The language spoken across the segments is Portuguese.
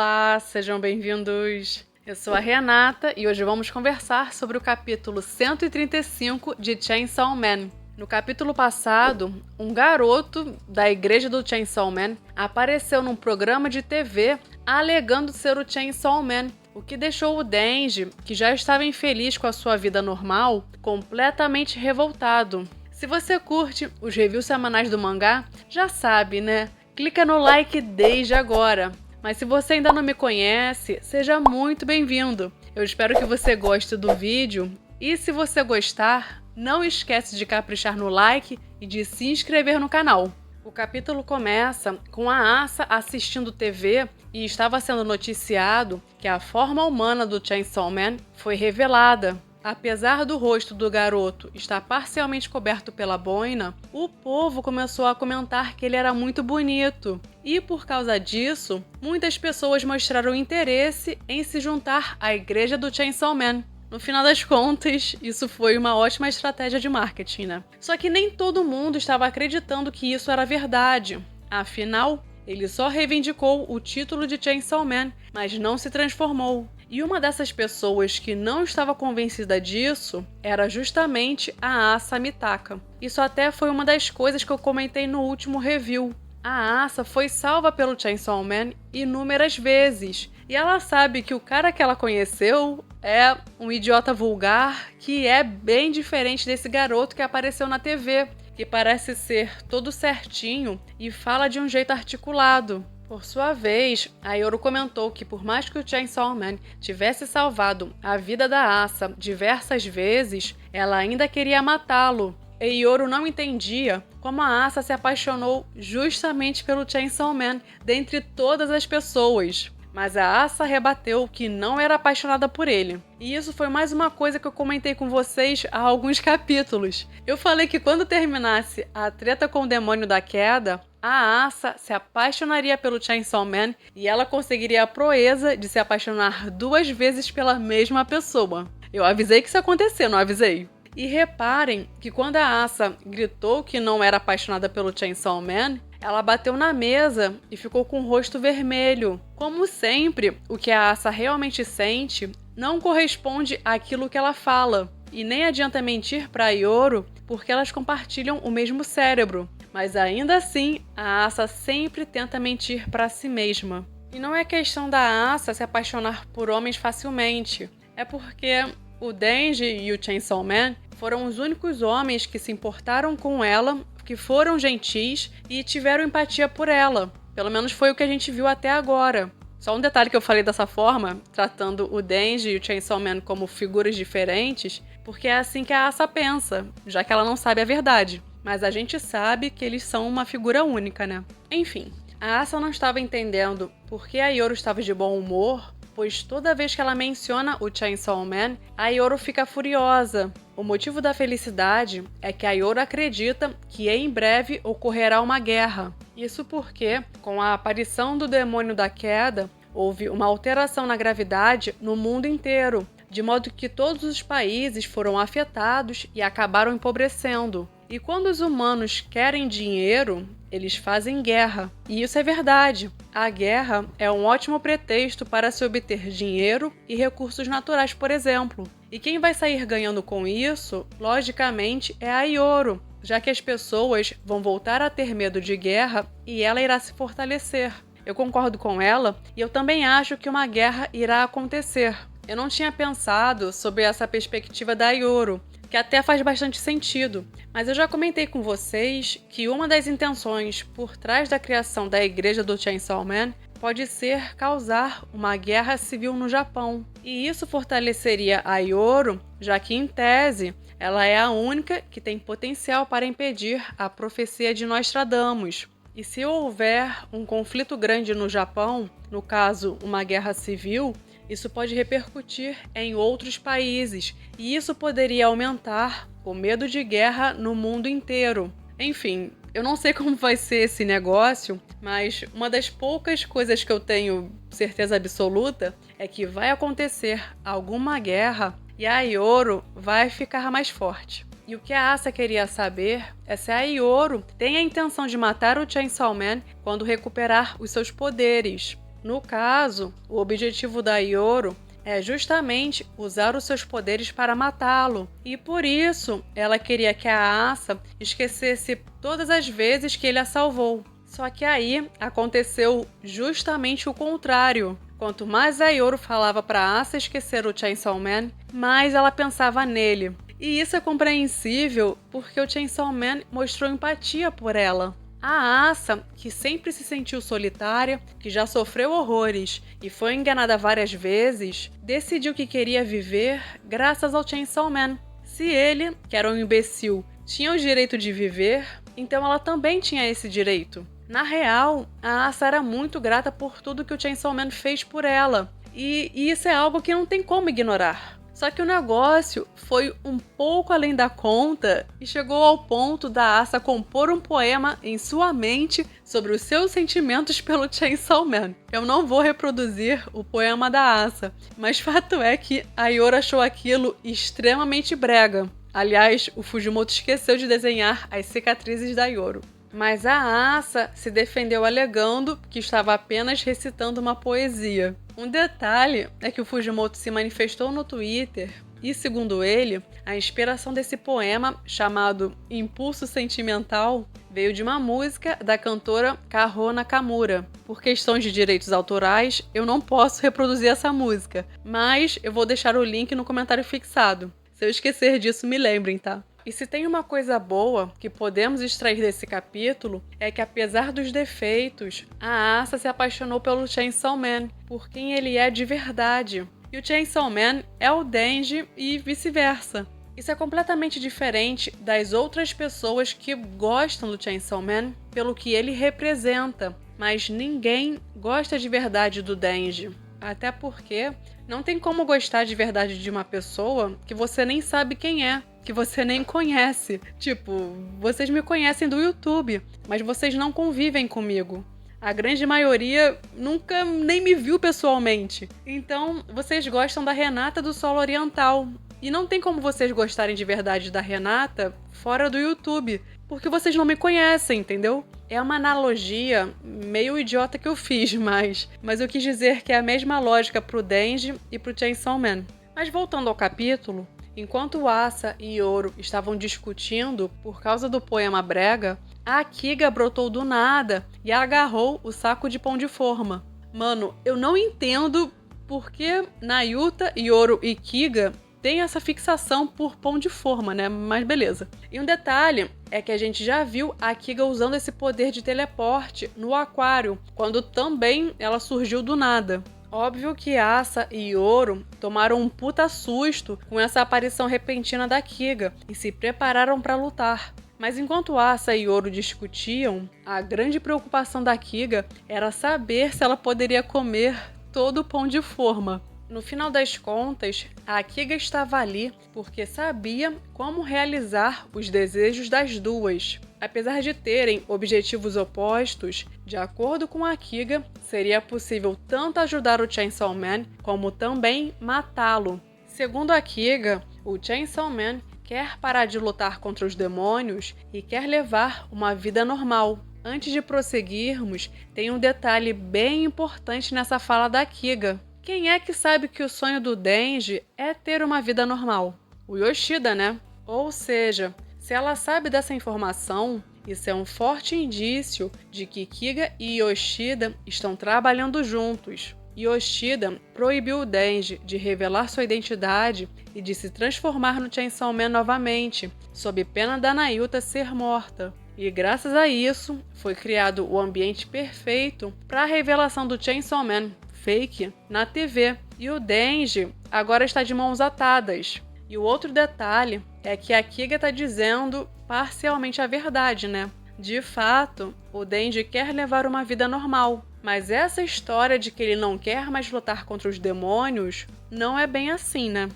Olá, sejam bem-vindos. Eu sou a Renata e hoje vamos conversar sobre o capítulo 135 de Chainsaw Man. No capítulo passado, um garoto da igreja do Chainsaw Man apareceu num programa de TV alegando ser o Chainsaw Man, o que deixou o Denji, que já estava infeliz com a sua vida normal, completamente revoltado. Se você curte os reviews semanais do mangá, já sabe, né? Clica no like desde agora. Mas se você ainda não me conhece, seja muito bem-vindo. Eu espero que você goste do vídeo e se você gostar, não esquece de caprichar no like e de se inscrever no canal. O capítulo começa com a Asa assistindo TV e estava sendo noticiado que a forma humana do Chainsaw Man foi revelada. Apesar do rosto do garoto estar parcialmente coberto pela boina, o povo começou a comentar que ele era muito bonito. E por causa disso, muitas pessoas mostraram interesse em se juntar à igreja do Chainsaw Man. No final das contas, isso foi uma ótima estratégia de marketing, né? Só que nem todo mundo estava acreditando que isso era verdade. Afinal, ele só reivindicou o título de Chainsaw Man, mas não se transformou. E uma dessas pessoas que não estava convencida disso era justamente a Asa Mitaka. Isso até foi uma das coisas que eu comentei no último review. A Asa foi salva pelo Chainsaw Man inúmeras vezes. E ela sabe que o cara que ela conheceu é um idiota vulgar que é bem diferente desse garoto que apareceu na TV, que parece ser todo certinho e fala de um jeito articulado. Por sua vez, a Yoro comentou que por mais que o Chainsaw Man tivesse salvado a vida da Asa diversas vezes, ela ainda queria matá-lo. E Yoro não entendia como a Asa se apaixonou justamente pelo Chainsaw Man dentre todas as pessoas. Mas a Asa rebateu que não era apaixonada por ele. E isso foi mais uma coisa que eu comentei com vocês há alguns capítulos. Eu falei que quando terminasse a treta com o demônio da queda, a Asa se apaixonaria pelo Chainsaw Man e ela conseguiria a proeza de se apaixonar 2 vezes pela mesma pessoa. Eu avisei que isso ia acontecer, não avisei? E reparem que quando a Asa gritou que não era apaixonada pelo Chainsaw Man, ela bateu na mesa e ficou com o rosto vermelho. Como sempre, o que a Asa realmente sente não corresponde àquilo que ela fala. E nem adianta mentir para Yoro, porque elas compartilham o mesmo cérebro. Mas ainda assim, a Asa sempre tenta mentir para si mesma. E não é questão da Asa se apaixonar por homens facilmente. É porque o Denji e o Chainsaw Man foram os únicos homens que se importaram com ela, que foram gentis e tiveram empatia por ela. Pelo menos foi o que a gente viu até agora. Só um detalhe que eu falei dessa forma, tratando o Denji e o Chainsaw Man como figuras diferentes, porque é assim que a Asa pensa, já que ela não sabe a verdade. Mas a gente sabe que eles são uma figura única, né? Enfim, a Asa não estava entendendo por que a Yoro estava de bom humor, pois toda vez que ela menciona o Chainsaw Man, a Yoro fica furiosa. O motivo da felicidade é que a Yoro acredita que em breve ocorrerá uma guerra. Isso porque, com a aparição do demônio da queda, houve uma alteração na gravidade no mundo inteiro, de modo que todos os países foram afetados e acabaram empobrecendo. E quando os humanos querem dinheiro, eles fazem guerra. E isso é verdade. A guerra é um ótimo pretexto para se obter dinheiro e recursos naturais, por exemplo. E quem vai sair ganhando com isso, logicamente, é a Yoro, já que as pessoas vão voltar a ter medo de guerra e ela irá se fortalecer. Eu concordo com ela e eu também acho que uma guerra irá acontecer. Eu não tinha pensado sobre essa perspectiva da Yoro, que até faz bastante sentido, mas eu já comentei com vocês que uma das intenções por trás da criação da igreja do Chainsaw Man pode ser causar uma guerra civil no Japão. E isso fortaleceria a Yoro, já que, em tese, ela é a única que tem potencial para impedir a profecia de Nostradamus. E se houver um conflito grande no Japão, no caso, uma guerra civil, isso pode repercutir em outros países, e isso poderia aumentar o medo de guerra no mundo inteiro. Enfim, eu não sei como vai ser esse negócio, mas uma das poucas coisas que eu tenho certeza absoluta é que vai acontecer alguma guerra e a Yoro vai ficar mais forte. E o que a Asa queria saber é se a Yoro tem a intenção de matar o Chainsaw Man quando recuperar os seus poderes. No caso, o objetivo da Yoro é justamente usar os seus poderes para matá-lo, e por isso ela queria que a Asa esquecesse todas as vezes que ele a salvou. Só que aí aconteceu justamente o contrário. Quanto mais a Yoro falava para Asa esquecer o Chainsaw Man, mais ela pensava nele. E isso é compreensível porque o Chainsaw Man mostrou empatia por ela. A Asa, que sempre se sentiu solitária, que já sofreu horrores e foi enganada várias vezes, decidiu que queria viver graças ao Chainsaw Man. Se ele, que era um imbecil, tinha o direito de viver, então ela também tinha esse direito. Na real, a Asa era muito grata por tudo que o Chainsaw Man fez por ela, e isso é algo que não tem como ignorar. Só que o negócio foi um pouco além da conta e chegou ao ponto da Asa compor um poema em sua mente sobre os seus sentimentos pelo Chainsaw Man. Eu não vou reproduzir o poema da Asa, mas fato é que a Yoro achou aquilo extremamente brega. Aliás, o Fujimoto esqueceu de desenhar as cicatrizes da Yoro. Mas a Asa se defendeu alegando que estava apenas recitando uma poesia. Um detalhe é que o Fujimoto se manifestou no Twitter e, segundo ele, a inspiração desse poema, chamado Impulso Sentimental, veio de uma música da cantora Kaho Nakamura. Por questões de direitos autorais, eu não posso reproduzir essa música, mas eu vou deixar o link no comentário fixado. Se eu esquecer disso, me lembrem, tá? E se tem uma coisa boa que podemos extrair desse capítulo, é que apesar dos defeitos, a Asa se apaixonou pelo Chainsaw Man, por quem ele é de verdade. E o Chainsaw Man é o Denji e vice-versa. Isso é completamente diferente das outras pessoas que gostam do Chainsaw Man pelo que ele representa, mas ninguém gosta de verdade do Denji. Até porque não tem como gostar de verdade de uma pessoa que você nem sabe quem é, que você nem conhece. Tipo, vocês me conhecem do YouTube, mas vocês não convivem comigo. A grande maioria nunca nem me viu pessoalmente. Então, vocês gostam da Renata do Solo Oriental. E não tem como vocês gostarem de verdade da Renata fora do YouTube, porque vocês não me conhecem, entendeu? É uma analogia meio idiota que eu fiz, mas eu quis dizer que é a mesma lógica pro Denji e pro Chainsaw Man. Mas voltando ao capítulo, enquanto Asa e Yoro estavam discutindo por causa do poema brega, a Kiga brotou do nada e agarrou o saco de pão de forma. Mano, eu não entendo por que Nayuta, Yoro e Kiga tem essa fixação por pão de forma, né? Mas beleza. E um detalhe é que a gente já viu a Kiga usando esse poder de teleporte no aquário, quando também ela surgiu do nada. Óbvio que Asa e Yoro tomaram um puta susto com essa aparição repentina da Kiga e se prepararam para lutar. Mas enquanto Asa e Yoro discutiam, a grande preocupação da Kiga era saber se ela poderia comer todo o pão de forma. No final das contas, a Kiga estava ali porque sabia como realizar os desejos das duas. Apesar de terem objetivos opostos, de acordo com a Kiga, seria possível tanto ajudar o Chainsaw Man como também matá-lo. Segundo a Kiga, o Chainsaw Man quer parar de lutar contra os demônios e quer levar uma vida normal. Antes de prosseguirmos, tem um detalhe bem importante nessa fala da Kiga. Quem é que sabe que o sonho do Denji é ter uma vida normal? O Yoshida, né? Ou seja, se ela sabe dessa informação, isso é um forte indício de que Kiga e Yoshida estão trabalhando juntos. Yoshida proibiu o Denji de revelar sua identidade e de se transformar no Chainsaw Man novamente, sob pena da Nayuta ser morta. E graças a isso, foi criado o ambiente perfeito para a revelação do Chainsaw Man fake na TV. E o Denji agora está de mãos atadas. E o outro detalhe é que a Kiga está dizendo parcialmente a verdade, né? De fato, o Denji quer levar uma vida normal. Mas essa história de que ele não quer mais lutar contra os demônios não é bem assim, né?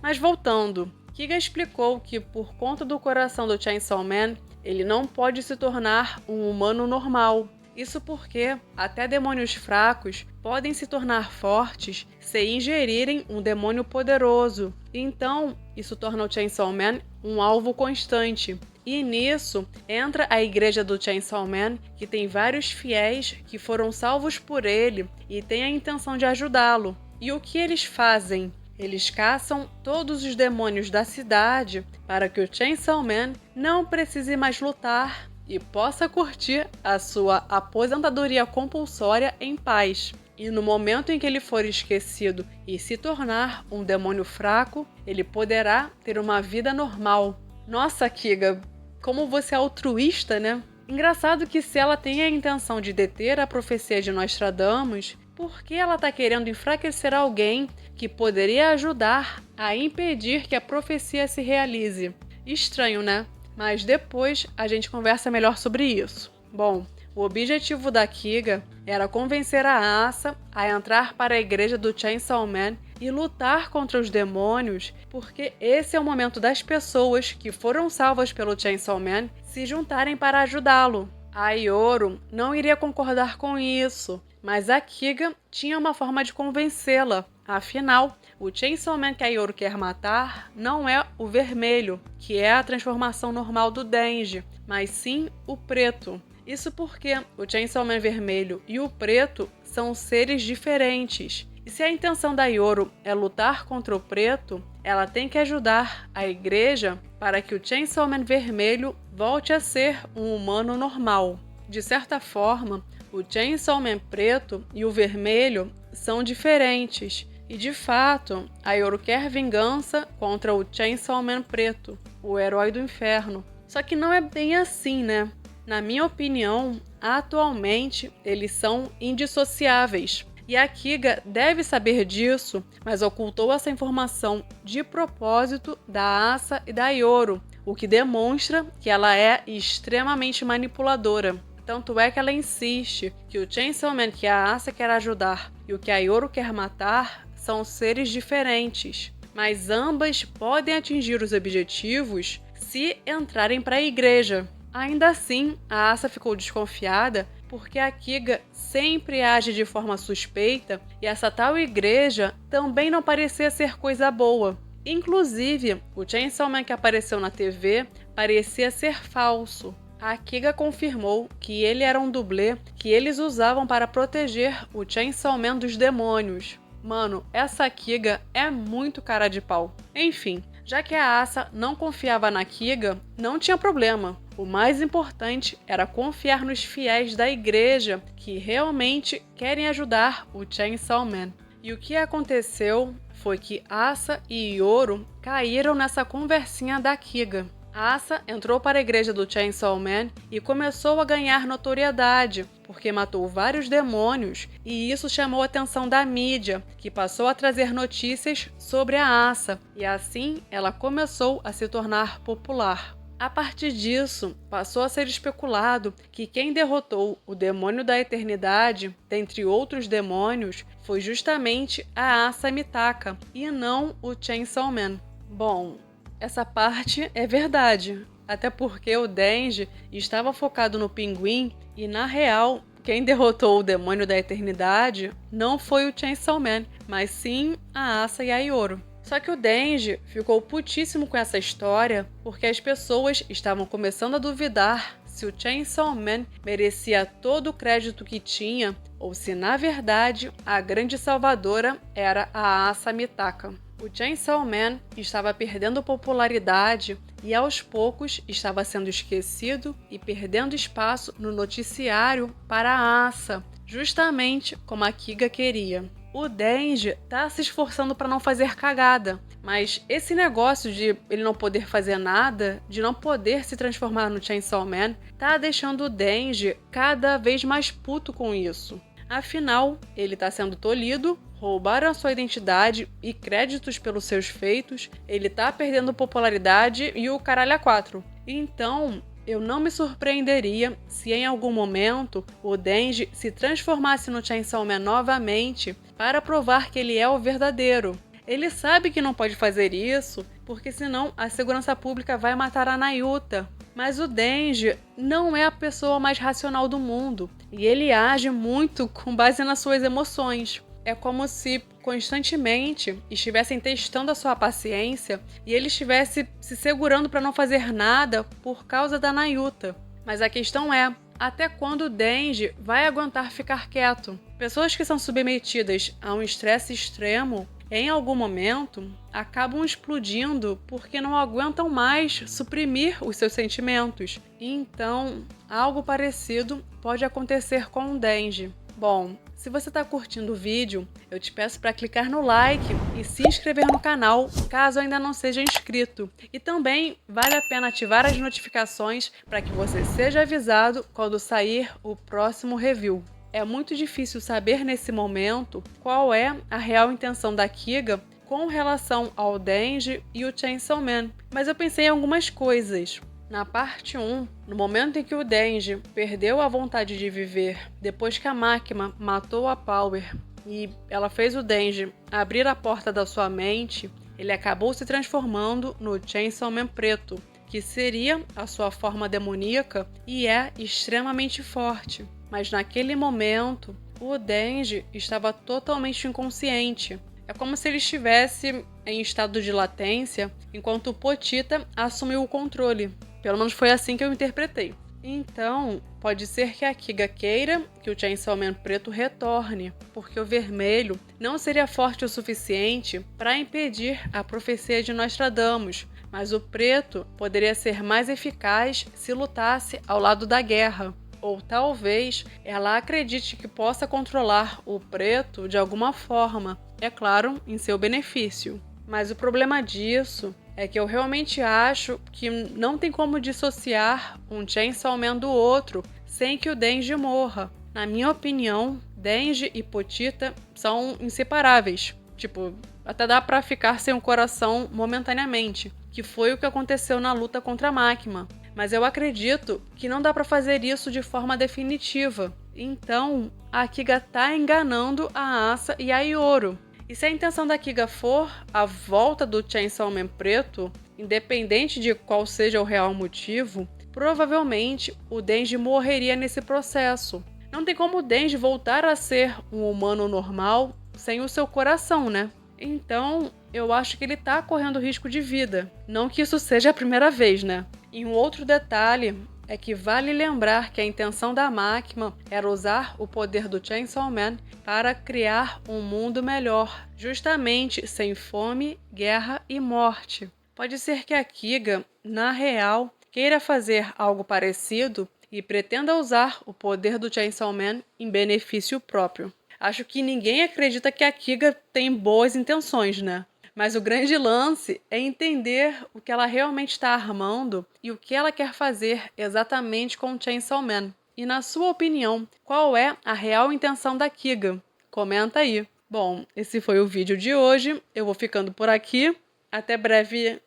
Mas voltando, Kiga explicou que por conta do coração do Chainsaw Man, ele não pode se tornar um humano normal. Isso porque até demônios fracos podem se tornar fortes se ingerirem um demônio poderoso. Então, isso torna o Chainsaw Man um alvo constante. E nisso entra a igreja do Chainsaw Man, que tem vários fiéis que foram salvos por ele e tem a intenção de ajudá-lo. E o que eles fazem? Eles caçam todos os demônios da cidade para que o Chainsaw Man não precise mais lutar e possa curtir a sua aposentadoria compulsória em paz. E no momento em que ele for esquecido e se tornar um demônio fraco, ele poderá ter uma vida normal. Nossa, Kiga, como você é altruísta, né? Engraçado que se ela tem a intenção de deter a profecia de Nostradamus, por que ela está querendo enfraquecer alguém que poderia ajudar a impedir que a profecia se realize? Estranho, né? Mas depois a gente conversa melhor sobre isso. Bom, o objetivo da Kiga era convencer a Asa a entrar para a igreja do Chainsaw Man e lutar contra os demônios, porque esse é o momento das pessoas que foram salvas pelo Chainsaw Man se juntarem para ajudá-lo. A Ioro não iria concordar com isso, mas a Kiga tinha uma forma de convencê-la. Afinal, o Chainsaw Man que a Ioro quer matar não é o vermelho, que é a transformação normal do Denji, mas sim o preto. Isso porque o Chainsaw Man vermelho e o preto são seres diferentes. E se a intenção da Ioro é lutar contra o preto, ela tem que ajudar a igreja para que o Chainsaw Man vermelho volte a ser um humano normal. De certa forma, o Chainsaw Man preto e o vermelho são diferentes. E de fato, a Ioro quer vingança contra o Chainsaw Man preto, o herói do inferno. Só que não é bem assim, né? Na minha opinião, atualmente eles são indissociáveis. E a Kiga deve saber disso, mas ocultou essa informação de propósito da Asa e da Ioro, o que demonstra que ela é extremamente manipuladora. Tanto é que ela insiste que o Chainsaw Man que a Asa quer ajudar e o que a Ioro quer matar são seres diferentes, mas ambas podem atingir os objetivos se entrarem para a igreja. Ainda assim, a Asa ficou desconfiada porque a Kiga sempre age de forma suspeita e essa tal igreja também não parecia ser coisa boa. Inclusive, o Chainsaw Man que apareceu na TV parecia ser falso. A Kiga confirmou que ele era um dublê que eles usavam para proteger o Chainsaw Man dos demônios. Mano, essa Kiga é muito cara de pau. Enfim, já que a Asa não confiava na Kiga, não tinha problema. O mais importante era confiar nos fiéis da igreja que realmente querem ajudar o Chainsaw Man. E o que aconteceu foi que Asa e Ioro caíram nessa conversinha da Kiga. Asa entrou para a igreja do Chainsaw Man e começou a ganhar notoriedade, porque matou vários demônios e isso chamou a atenção da mídia, que passou a trazer notícias sobre a Asa, e assim ela começou a se tornar popular. A partir disso, passou a ser especulado que quem derrotou o demônio da eternidade, dentre outros demônios, foi justamente a Asa Mitaka, e não o Chainsaw Man. Bom, essa parte é verdade, até porque o Denji estava focado no pinguim e, na real, quem derrotou o demônio da eternidade não foi o Chainsaw Man, mas sim a Asa e a Ioro. Só que o Denji ficou putíssimo com essa história porque as pessoas estavam começando a duvidar se o Chainsaw Man merecia todo o crédito que tinha ou se, na verdade, a grande salvadora era a Asa Mitaka. O Chainsaw Man estava perdendo popularidade e aos poucos estava sendo esquecido e perdendo espaço no noticiário para a Asa, justamente como a Kiga queria. O Denji tá se esforçando para não fazer cagada, mas esse negócio de ele não poder fazer nada, de não poder se transformar no Chainsaw Man, tá deixando o Denji cada vez mais puto com isso. Afinal, ele tá sendo tolhido, roubaram a sua identidade e créditos pelos seus feitos, ele tá perdendo popularidade e o caralho a quatro. Então, eu não me surpreenderia se em algum momento o Denji se transformasse no Chainsaw Man novamente para provar que ele é o verdadeiro. Ele sabe que não pode fazer isso, porque senão a segurança pública vai matar a Nayuta. Mas o Denji não é a pessoa mais racional do mundo, e ele age muito com base nas suas emoções. É como se, constantemente estivessem testando a sua paciência e ele estivesse se segurando para não fazer nada por causa da Nayuta. Mas a questão é, até quando o Denji vai aguentar ficar quieto? Pessoas que são submetidas a um estresse extremo, em algum momento, acabam explodindo porque não aguentam mais suprimir os seus sentimentos. Então, algo parecido pode acontecer com o Denji. Bom, se você está curtindo o vídeo, eu te peço para clicar no like e se inscrever no canal, caso ainda não seja inscrito. E também vale a pena ativar as notificações para que você seja avisado quando sair o próximo review. É muito difícil saber nesse momento qual é a real intenção da Kiga com relação ao Denji e o Chainsaw Man, mas eu pensei em algumas coisas. Na parte 1, no momento em que o Denji perdeu a vontade de viver depois que a Makima matou a Power e ela fez o Denji abrir a porta da sua mente, ele acabou se transformando no Chainsaw Man preto, que seria a sua forma demoníaca e é extremamente forte. Mas naquele momento, o Denji estava totalmente inconsciente. É como se ele estivesse em estado de latência, enquanto o Potita assumiu o controle. Pelo menos foi assim que eu interpretei. Então, pode ser que a Kiga queira que o Chainsaw Man preto retorne, porque o vermelho não seria forte o suficiente para impedir a profecia de Nostradamus, mas o preto poderia ser mais eficaz se lutasse ao lado da guerra. Ou talvez ela acredite que possa controlar o preto de alguma forma, é claro, em seu benefício. Mas o problema disso é que eu realmente acho que não tem como dissociar um Chainsaw Man do outro sem que o Denji morra. Na minha opinião, Denji e Potita são inseparáveis. Tipo, até dá pra ficar sem o coração momentaneamente, que foi o que aconteceu na luta contra a Makima. Mas eu acredito que não dá pra fazer isso de forma definitiva. Então, a Kiga tá enganando a Asa e a Ioro. E se a intenção da Kiga for a volta do Chainsaw Man preto, independente de qual seja o real motivo, provavelmente o Denji morreria nesse processo. Não tem como o Denji voltar a ser um humano normal sem o seu coração, né? Então, eu acho que ele tá correndo risco de vida. Não que isso seja a primeira vez, né? E um outro detalhe é que vale lembrar que a intenção da Makima era usar o poder do Chainsaw Man para criar um mundo melhor, justamente sem fome, guerra e morte. Pode ser que a Kiga, na real, queira fazer algo parecido e pretenda usar o poder do Chainsaw Man em benefício próprio. Acho que ninguém acredita que a Kiga tem boas intenções, né? Mas o grande lance é entender o que ela realmente está armando e o que ela quer fazer exatamente com o Chainsaw Man. E na sua opinião, qual é a real intenção da Kiga? Comenta aí. Bom, esse foi o vídeo de hoje. Eu vou ficando por aqui. Até breve